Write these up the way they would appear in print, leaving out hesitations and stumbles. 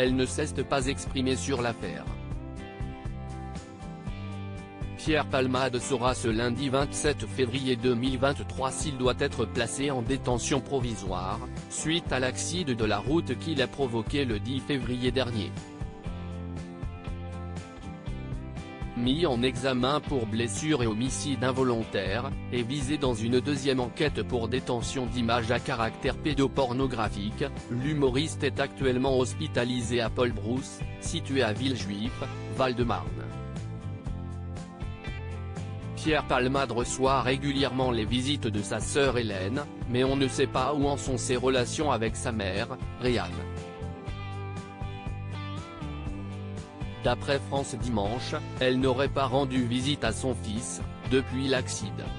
elle ne s'est pas exprimée sur l'affaire. Pierre Palmade saura ce lundi 27 février 2023 s'il doit être placé en détention provisoire, suite à l'accident de la route qu'il a provoqué le 10 février dernier. Mis en examen pour blessure et homicide involontaire, et visé dans une deuxième enquête pour détention d'images à caractère pédopornographique, l'humoriste est actuellement hospitalisé à Paul-Brousse, situé à Villejuif, Val-de-Marne. Pierre Palmade reçoit régulièrement les visites de sa sœur Hélène, mais on ne sait pas où en sont ses relations avec sa mère, Réanne. D'après France Dimanche, elle n'aurait pas rendu visite à son fils, depuis l'accident.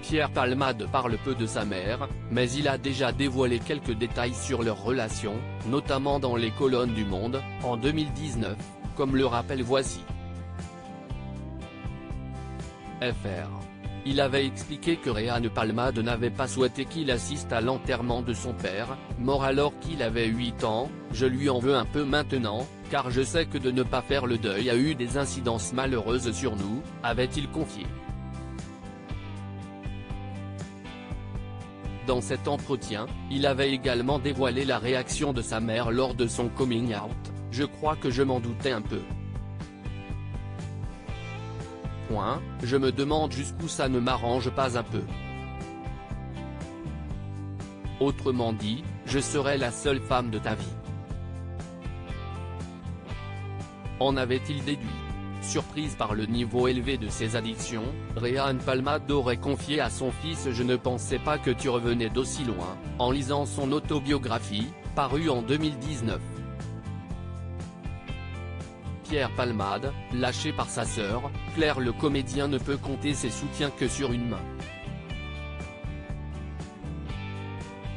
Pierre Palmade parle peu de sa mère, mais il a déjà dévoilé quelques détails sur leur relation, notamment dans les colonnes du Monde, en 2019, comme le rappelle Voici. FR. Il avait expliqué que Réanne Palmade n'avait pas souhaité qu'il assiste à l'enterrement de son père, mort alors qu'il avait 8 ans, je lui en veux un peu maintenant, car je sais que de ne pas faire le deuil a eu des incidences malheureuses sur nous, avait-il confié. Dans cet entretien, il avait également dévoilé la réaction de sa mère lors de son coming out, je crois que je m'en doutais un peu. Je me demande jusqu'où ça ne m'arrange pas un peu. Autrement dit, je serai la seule femme de ta vie. En avait-il déduit? Surprise par le niveau élevé de ses addictions, Réanne Palmade aurait confié à son fils « Je ne pensais pas que tu revenais d'aussi loin », en lisant son autobiographie, parue en 2019. Pierre Palmade, lâché par sa sœur, Claire, le comédien ne peut compter ses soutiens que sur une main.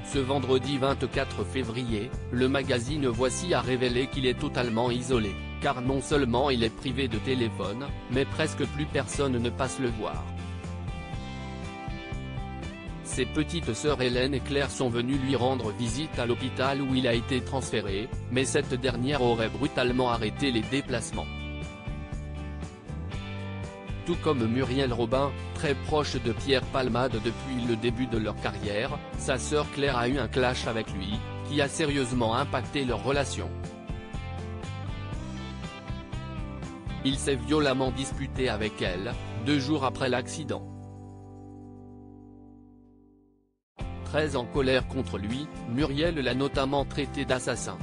Ce vendredi 24 février, le magazine Voici a révélé qu'il est totalement isolé, car non seulement il est privé de téléphone, mais presque plus personne ne passe le voir. Ses petites sœurs Hélène et Claire sont venues lui rendre visite à l'hôpital où il a été transféré, mais cette dernière aurait brutalement arrêté les déplacements. Tout comme Muriel Robin, très proche de Pierre Palmade depuis le début de leur carrière, sa sœur Claire a eu un clash avec lui, qui a sérieusement impacté leur relation. Il s'est violemment disputé avec elle, 2 jours après l'accident. Très en colère contre lui, Muriel l'a notamment traité d'assassin.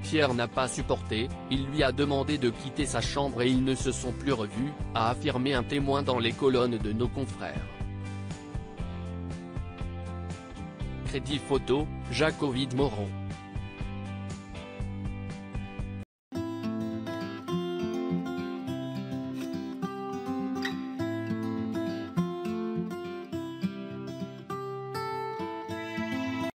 Pierre n'a pas supporté, il lui a demandé de quitter sa chambre et ils ne se sont plus revus, a affirmé un témoin dans les colonnes de nos confrères. Crédit photo, Jacques Ovid Moreau.